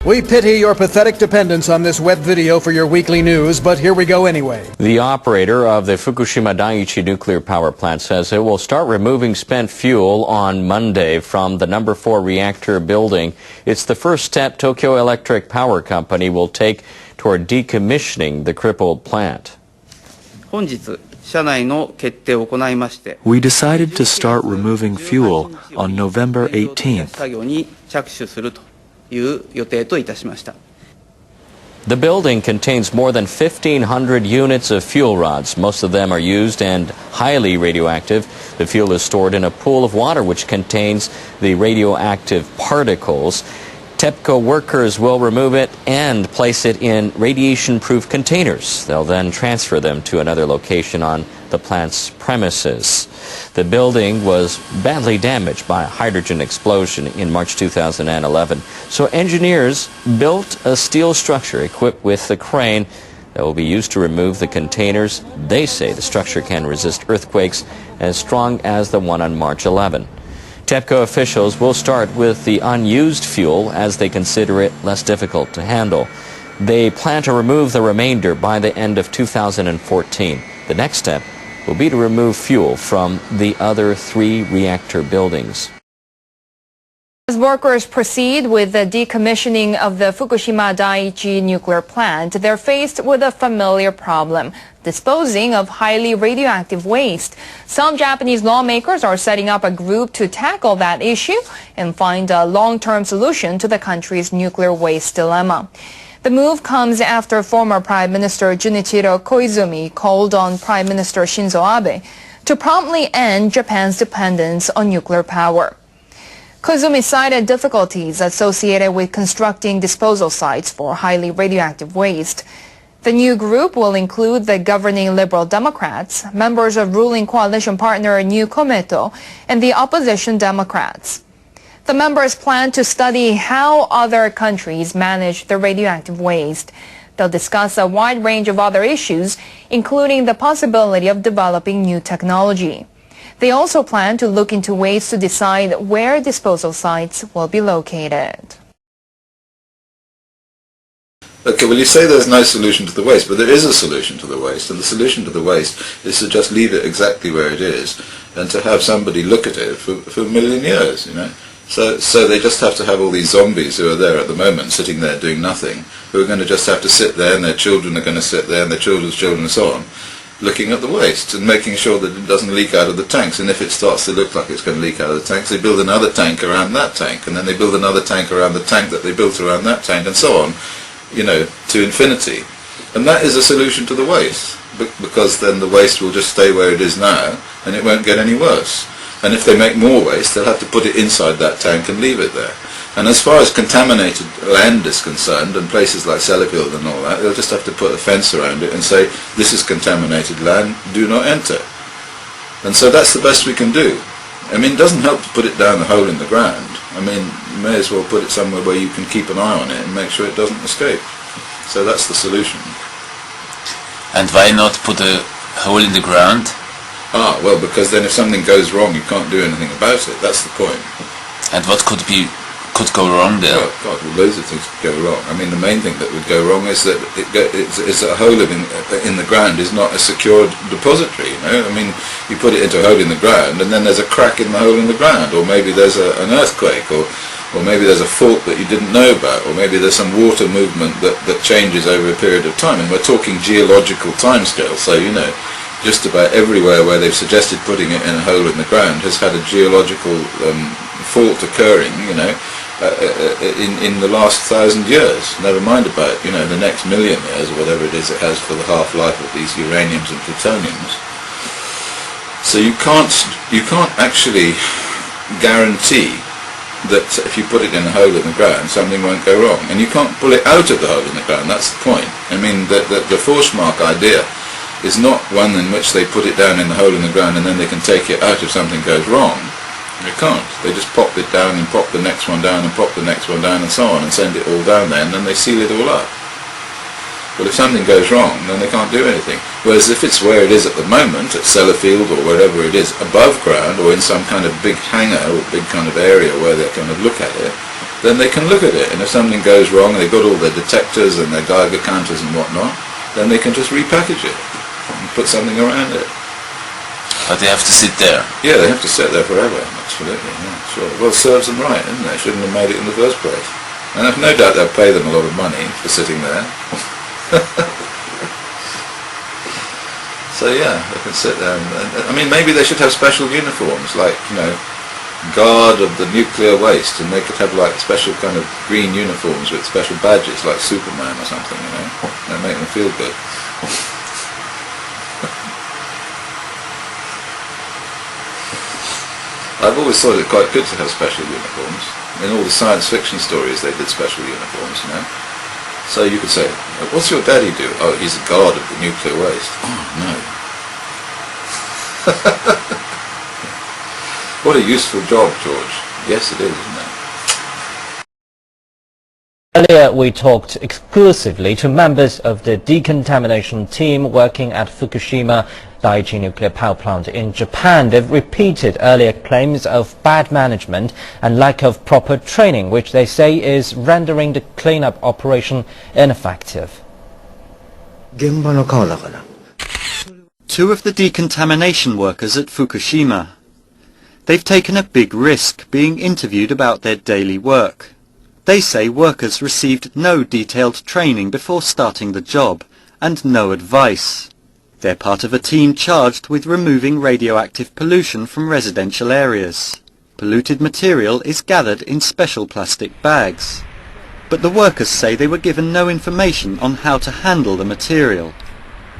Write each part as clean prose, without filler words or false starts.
We pity your pathetic dependence on this web video for your weekly news, but here we go anyway. The operator of the Fukushima Daiichi nuclear power plant says it will start removing spent fuel on Monday from the number 4 reactor building. It's the first step Tokyo Electric Power Company will take toward decommissioning the crippled plant. We decided to start removing fuel on November 18th. The building contains more than 1,500 units of fuel rods. Most of them are used and highly radioactive. The fuel is stored in a pool of water which contains the radioactive particles. TEPCO workers will remove it and place it in radiation-proof containers. They'll then transfer them to another location on the plant's premises. The building was badly damaged by a hydrogen explosion in March 2011. So engineers built a steel structure equipped with a crane that will be used to remove the containers. They say the structure can resist earthquakes as strong as the one on March 11. TEPCO officials will start with the unused fuel as they consider it less difficult to handle. They plan to remove the remainder by the end of 2014. The next step will be to remove fuel from the other 3 reactor buildings. As workers proceed with the decommissioning of the Fukushima Daiichi nuclear plant, they're faced with a familiar problem: disposing of highly radioactive waste. Some Japanese lawmakers are setting up a group to tackle that issue and find a long-term solution to the country's nuclear waste dilemma. The move comes after former Prime Minister Junichiro Koizumi called on Prime Minister Shinzo Abe to promptly end Japan's dependence on nuclear power. Koizumi cited difficulties associated with constructing disposal sites for highly radioactive waste. The new group will include the governing Liberal Democrats, members of ruling coalition partner New Komeito, and the opposition Democrats. The members plan to study how other countries manage the radioactive waste. They'll discuss a wide range of other issues, including the possibility of developing new technology. They also plan to look into ways to decide where disposal sites will be located. Okay, well, you say there's no solution to the waste, but there is a solution to the waste, and the solution to the waste is to just leave it exactly where it is and to have somebody look at it for a million years, you know. So they just have to have all these zombies who are there at the moment sitting there doing nothing, who are going to just have to sit there, and their children are going to sit there, and their children's children and so on, looking at the waste and making sure that it doesn't leak out of the tanks. And if it starts to look like it's going to leak out of the tanks, they build another tank around that tank, and then they build another tank around the tank that they built around that tank, and so on, you know, to infinity. And that is a solution to the waste, because then the waste will just stay where it is now, and it won't get any worse. And if they make more waste, they'll have to put it inside that tank and leave it there. And as far as contaminated land is concerned, and places like Sellafield and all that, they'll just have to put a fence around it and say, this is contaminated land, do not enter. And so that's the best we can do. I mean, it doesn't help to put it down the hole in the ground. I mean, you may as well put it somewhere where you can keep an eye on it and make sure it doesn't escape. So that's the solution. And why not put a hole in the ground? Ah, well, because then if something goes wrong, you can't do anything about it. That's the point. And what could go wrong there? Oh, God, well, loads of things could go wrong. I mean, the main thing that would go wrong is that it's a hole in the ground is not a secured depository, you know? I mean, you put it into a hole in the ground, and then there's a crack in the hole in the ground, or maybe there's an earthquake, or maybe there's a fault that you didn't know about, or maybe there's some water movement that changes over a period of time. And we're talking geological timescale, so, you know, just about everywhere where they've suggested putting it in a hole in the ground has had a geological fault occurring, you know, in the last 1,000 years. Never mind about, you know, the next million years or whatever it is it has for the half-life of these uraniums and plutoniums. So you can't actually guarantee that if you put it in a hole in the ground, something won't go wrong. And you can't pull it out of the hole in the ground. That's the point. I mean, the Forsmark idea is not one in which they put it down in the hole in the ground and then they can take it out if something goes wrong. They can't. They just pop it down and pop the next one down and pop the next one down and so on and send it all down there, and then they seal it all up. But if something goes wrong, then they can't do anything. Whereas if it's where it is at the moment, at Sellafield or wherever it is, above ground or in some kind of big hangar or big kind of area where they kind of look at it, then they can look at it, and if something goes wrong, and they've got all their detectors and their Geiger counters and whatnot, then they can just repackage it and put something around it. But they have to sit there. Yeah, they have to sit there forever. Absolutely, yeah, sure. Well, serves them right, isn't it? Shouldn't have made it in the first place. And I've no doubt they'll pay them a lot of money for sitting there. So yeah, they can sit there. I mean, maybe they should have special uniforms, like, you know, guard of the nuclear waste, and they could have like special kind of green uniforms with special badges, like Superman or something, you know. That make them feel good. I've always thought it quite good to have special uniforms. In all the science fiction stories they did special uniforms, you know. So you could say, what's your daddy do? Oh, he's a guard of the nuclear waste. Oh, no. What a useful job, George. Yes, it is, isn't it? Earlier, we talked exclusively to members of the decontamination team working at Fukushima Daiichi nuclear power plant in Japan. They've repeated earlier claims of bad management and lack of proper training, which they say is rendering the cleanup operation ineffective. Two of the decontamination workers at Fukushima. They've taken a big risk being interviewed about their daily work. They say workers received no detailed training before starting the job and no advice. They're part of a team charged with removing radioactive pollution from residential areas. Polluted material is gathered in special plastic bags. But the workers say they were given no information on how to handle the material.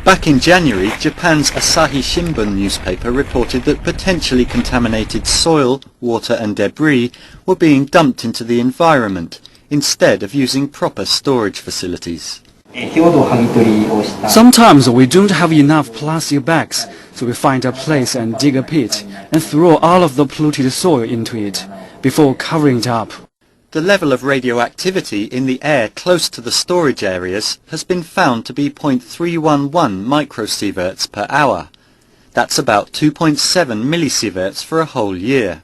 Back in January, Japan's Asahi Shimbun newspaper reported that potentially contaminated soil, water and debris were being dumped into the environment instead of using proper storage facilities. Sometimes we don't have enough plastic bags, so we find a place and dig a pit and throw all of the polluted soil into it before covering it up. The level of radioactivity in the air close to the storage areas has been found to be 0.311 microsieverts per hour. That's about 2.7 millisieverts for a whole year.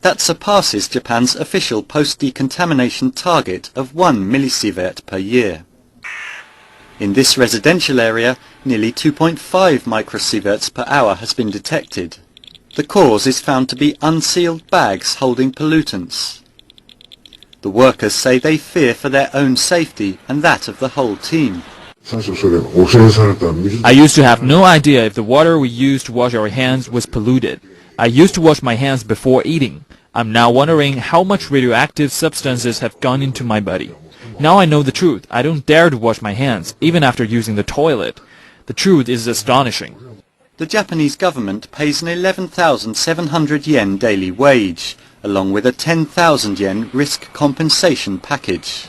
That surpasses Japan's official post-decontamination target of 1 millisievert per year. In this residential area, nearly 2.5 microsieverts per hour has been detected. The cause is found to be unsealed bags holding pollutants. The workers say they fear for their own safety and that of the whole team. I used to have no idea if the water we used to wash our hands was polluted. I used to wash my hands before eating. I'm now wondering how much radioactive substances have gone into my body. Now I know the truth. I don't dare to wash my hands, even after using the toilet. The truth is astonishing. The Japanese government pays an 11,700 yen daily wage, along with a 10,000 yen risk compensation package.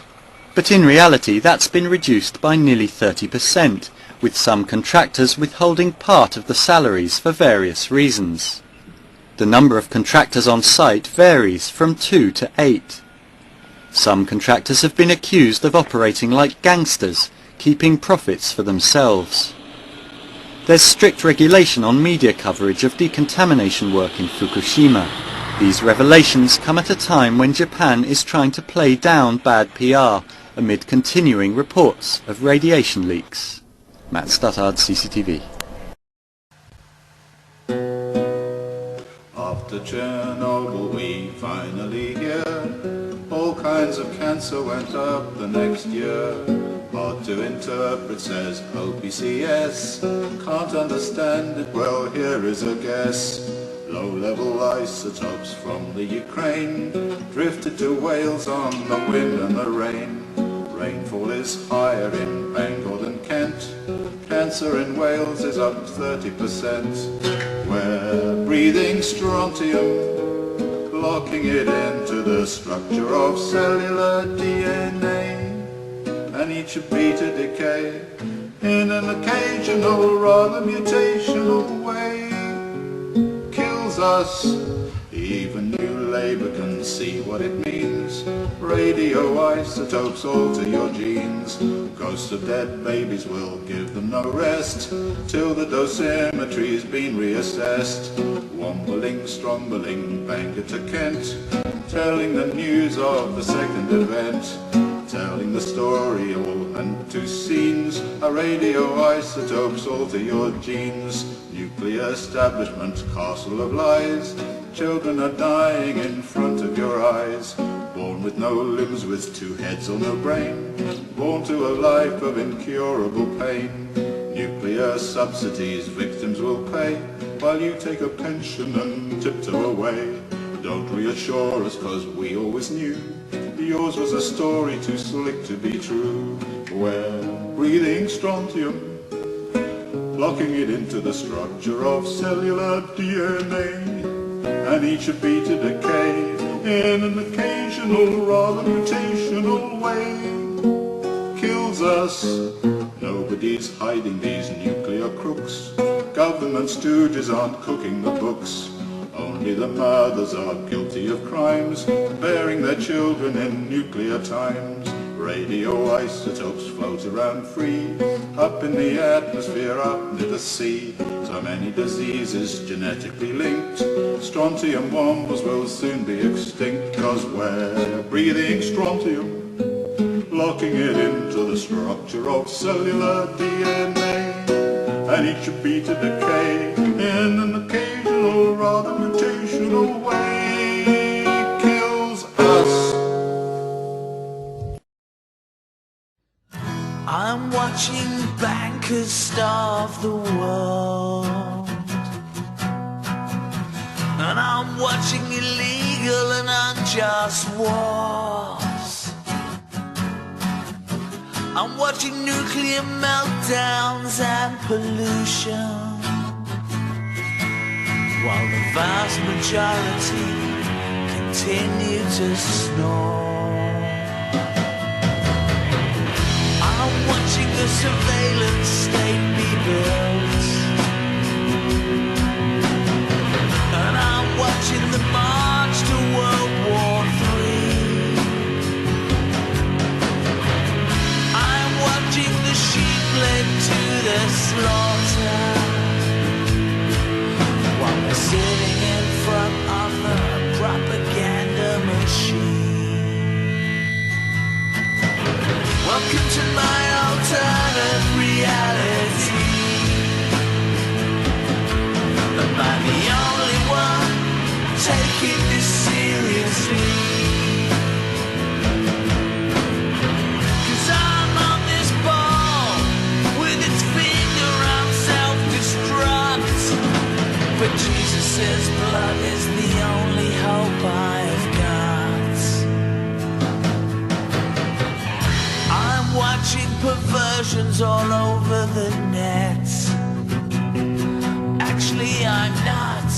But in reality, that's been reduced by nearly 30%, with some contractors withholding part of the salaries for various reasons. The number of contractors on site varies from 2 to 8. Some contractors have been accused of operating like gangsters, keeping profits for themselves. There's strict regulation on media coverage of decontamination work in Fukushima. These revelations come at a time when Japan is trying to play down bad PR amid continuing reports of radiation leaks. Matt Stuttard, CCTV. After Chernobyl we finally hear all kinds of cancer went up the next year. Hard to interpret, says OPCS. Can't understand it, well here is a guess. Low-level isotopes from the Ukraine drifted to Wales on the wind and the rain. Rainfall is higher in Bangor than Kent. Cancer in Wales is up 30%. We're breathing strontium, locking it into the structure of cellular DNA. And each beat a decay in an occasional, rather mutational way. Kills us. Even New Labour can see what it means. Radioisotopes alter your genes. Ghosts of dead babies will give them no rest till the dosimetry's been reassessed. Wombling, strombling, Bangor to Kent. telling the news of the second event, telling the story all unto scenes, how radioisotopes alter your genes, nuclear establishment, castle of lies, children are dying in front of your eyes, born with no limbs, with two heads or no brain, born to a life of incurable pain. Nuclear subsidies victims will pay, while you take a pension and tiptoe away. Don't reassure us, cause we always knew yours was a story too slick to be true. We're breathing strontium, locking it into the structure of cellular DNA, and each should be to decay in an occasional, rather mutational way. Kills us. Nobody's hiding these nuclear crooks. Government stooges aren't cooking the books. Only the mothers are guilty of crimes, bearing their children in nuclear times. Radioisotopes float around free, up in the atmosphere, up near the sea. So many diseases genetically linked. Strontium bombs will soon be extinct, cause we're breathing strontium, locking it into the structure of cellular DNA, and each should be to decay in an occasional, rather mutational way. Kills us. I'm watching bankers starve the world, and I'm watching illegal and unjust wars. I'm watching nuclear meltdowns and pollution, while the vast majority continue to snore. I'm watching the surveillance state be built, and I'm watching the march to World War III. I'm watching the sheep led to the slaughter, while we're sitting in front of the propaganda machine. Welcome to my alternate reality. Am I the only one taking this seriously? 'Cause I'm on this ball with its finger on self-destruct, but Jesus' blood is the only hope I've got. I'm watching perversions all over the net. Actually, I'm not,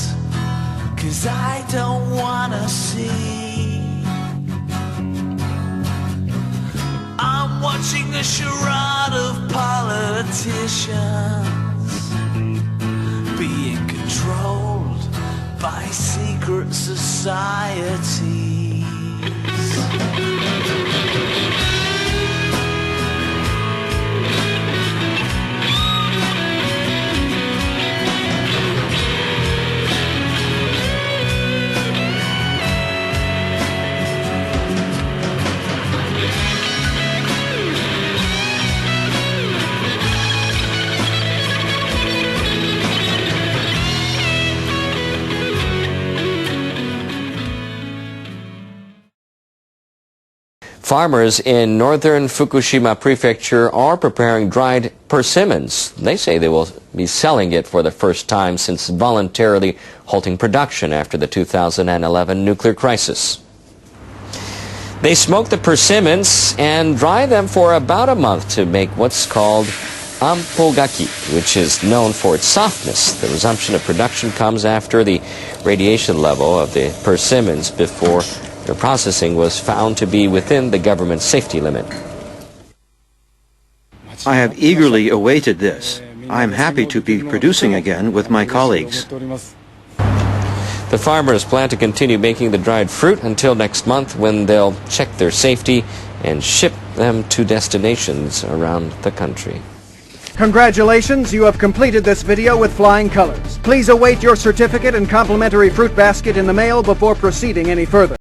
'cause I don't wanna see. I'm watching a charade of politicians being controlled by secret societies. Farmers in northern Fukushima Prefecture are preparing dried persimmons. They say they will be selling it for the first time since voluntarily halting production after the 2011 nuclear crisis. They smoke the persimmons and dry them for about a month to make what's called ampogaki, which is known for its softness. The resumption of production comes after the radiation level of the persimmons before their processing was found to be within the government's safety limit. I have eagerly awaited this. I am happy to be producing again with my colleagues. The farmers plan to continue making the dried fruit until next month, when they'll check their safety and ship them to destinations around the country. Congratulations, you have completed this video with flying colors. Please await your certificate and complimentary fruit basket in the mail before proceeding any further.